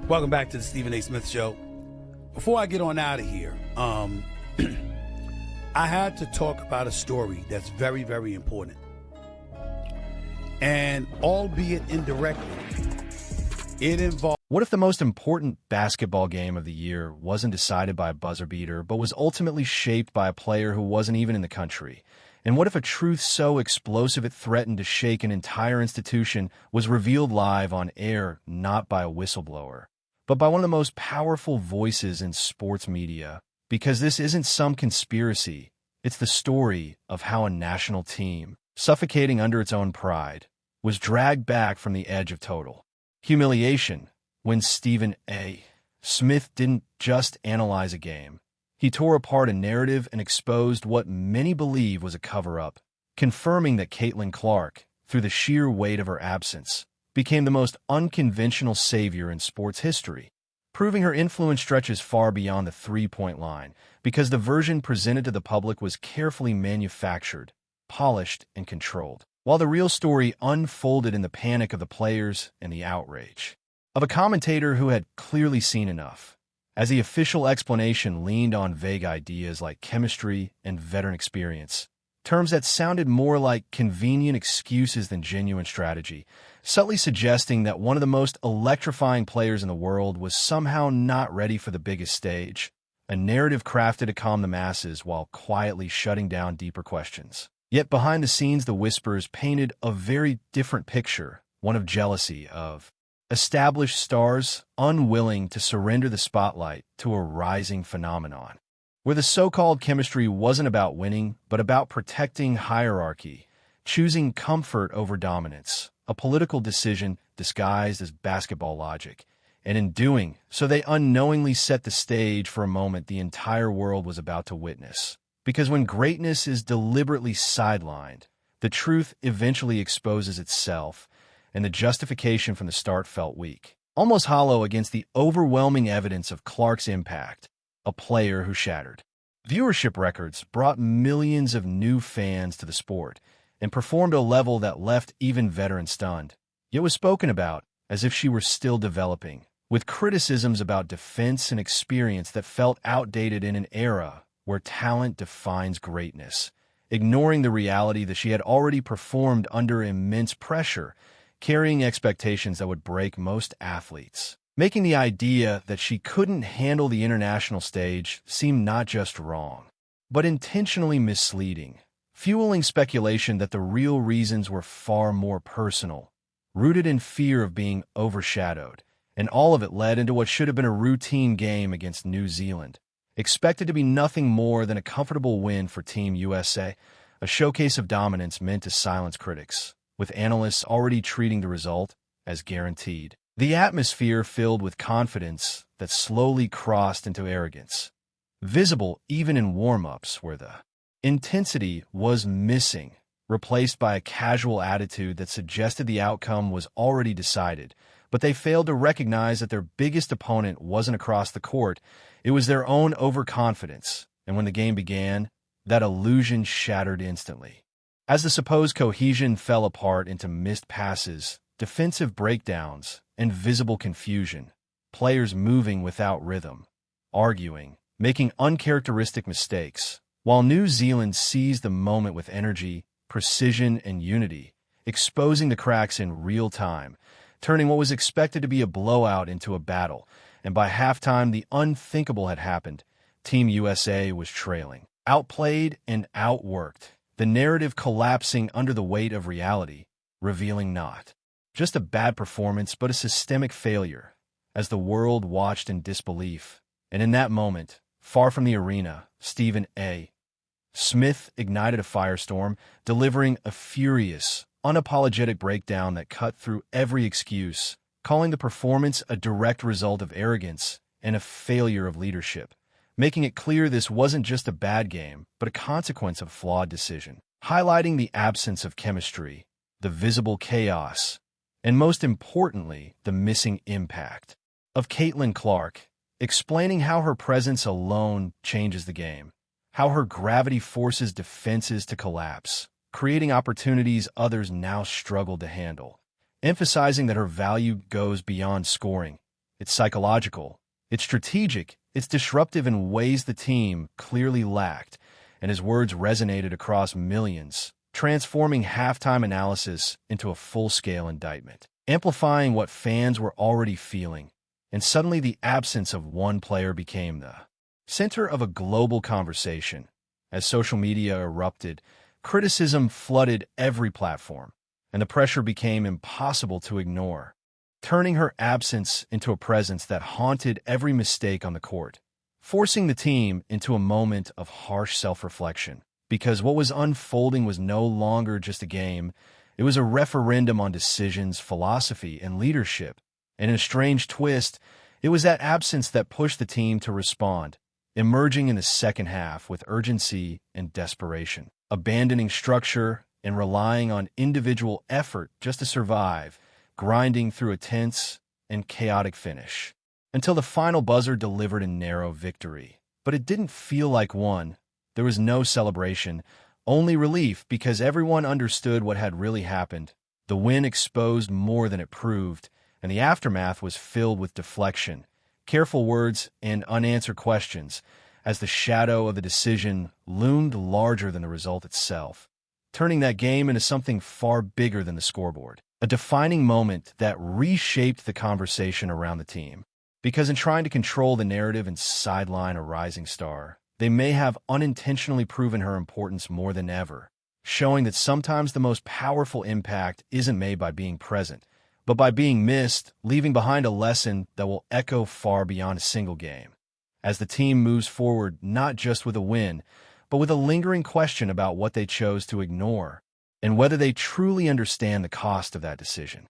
Welcome back to the Stephen A. Smith Show. Before I get on out of here, I had to talk about a story that's very, very important. And albeit indirectly, it involves... What if the most important basketball game of the year wasn't decided by a buzzer beater, but was ultimately shaped by a player who wasn't even in the country? And what if a truth so explosive it threatened to shake an entire institution was revealed live on air, not by a whistleblower, but by one of the most powerful voices in sports media? Because this isn't some conspiracy. It's the story of how a national team, suffocating under its own pride, was dragged back from the edge of total humiliation when Stephen A. Smith didn't just analyze a game. He tore apart a narrative and exposed what many believe was a cover-up, confirming that Caitlin Clark, through the sheer weight of her absence, became the most unconventional savior in sports history, proving her influence stretches far beyond the three-point line because the version presented to the public was carefully manufactured, polished, and controlled, while the real story unfolded in the panic of the players and the outrage of a commentator who had clearly seen enough, as the official explanation leaned on vague ideas like chemistry and veteran experience, terms that sounded more like convenient excuses than genuine strategy, subtly suggesting that one of the most electrifying players in the world was somehow not ready for the biggest stage, a narrative crafted to calm the masses while quietly shutting down deeper questions. Yet behind the scenes, the whispers painted a very different picture, one of jealousy, of established stars unwilling to surrender the spotlight to a rising phenomenon, where the so-called chemistry wasn't about winning, but about protecting hierarchy, choosing comfort over dominance, a political decision disguised as basketball logic. And in doing so, they unknowingly set the stage for a moment the entire world was about to witness. Because when greatness is deliberately sidelined, the truth eventually exposes itself, and the justification from the start felt weak, almost hollow against the overwhelming evidence of Clark's impact, a player who shattered viewership records, brought millions of new fans to the sport, and performed at a level that left even veterans stunned, yet was spoken about as if she were still developing, with criticisms about defense and experience that felt outdated in an era where talent defines greatness, ignoring the reality that she had already performed under immense pressure, carrying expectations that would break most athletes, making the idea that she couldn't handle the international stage seem not just wrong, but intentionally misleading, fueling speculation that the real reasons were far more personal, rooted in fear of being overshadowed, and all of it led into what should have been a routine game against New Zealand, expected to be nothing more than a comfortable win for Team USA, a showcase of dominance meant to silence critics, with analysts already treating the result as guaranteed. The atmosphere filled with confidence that slowly crossed into arrogance, visible even in warm-ups where the intensity was missing, replaced by a casual attitude that suggested the outcome was already decided, but they failed to recognize that their biggest opponent wasn't across the court, it was their own overconfidence, and when the game began, that illusion shattered instantly. As the supposed cohesion fell apart into missed passes, defensive breakdowns, and visible confusion, players moving without rhythm, arguing, making uncharacteristic mistakes, while New Zealand seized the moment with energy, precision, and unity, exposing the cracks in real time, turning what was expected to be a blowout into a battle, and by halftime the unthinkable had happened. Team USA was trailing, outplayed and outworked, the narrative collapsing under the weight of reality, revealing not just a bad performance but a systemic failure, as the world watched in disbelief. And in that moment, far from the arena, Stephen A. Smith ignited a firestorm, delivering a furious, unapologetic breakdown that cut through every excuse, calling the performance a direct result of arrogance and a failure of leadership, making it clear this wasn't just a bad game, but a consequence of flawed decision, highlighting the absence of chemistry, the visible chaos, and most importantly, the missing impact of Caitlin Clark, explaining how her presence alone changes the game, how her gravity forces defenses to collapse, creating opportunities others now struggle to handle, emphasizing that her value goes beyond scoring. It's psychological. It's strategic. It's disruptive in ways the team clearly lacked, and his words resonated across millions, transforming halftime analysis into a full-scale indictment, amplifying what fans were already feeling. And suddenly the absence of one player became the center of a global conversation. As social media erupted, criticism flooded every platform, and the pressure became impossible to ignore, turning her absence into a presence that haunted every mistake on the court, forcing the team into a moment of harsh self-reflection. Because what was unfolding was no longer just a game, it was a referendum on decisions, philosophy, and leadership. And in a strange twist, it was that absence that pushed the team to respond, emerging in the second half with urgency and desperation, abandoning structure and relying on individual effort just to survive, grinding through a tense and chaotic finish, until the final buzzer delivered a narrow victory. But it didn't feel like one. There was no celebration, only relief, because everyone understood what had really happened. The win exposed more than it proved, and the aftermath was filled with deflection, careful words, and unanswered questions, as the shadow of the decision loomed larger than the result itself, turning that game into something far bigger than the scoreboard. A defining moment that reshaped the conversation around the team. Because in trying to control the narrative and sideline a rising star, they may have unintentionally proven her importance more than ever, showing that sometimes the most powerful impact isn't made by being present, but by being missed, leaving behind a lesson that will echo far beyond a single game. As the team moves forward, not just with a win, but with a lingering question about what they chose to ignore, and whether they truly understand the cost of that decision.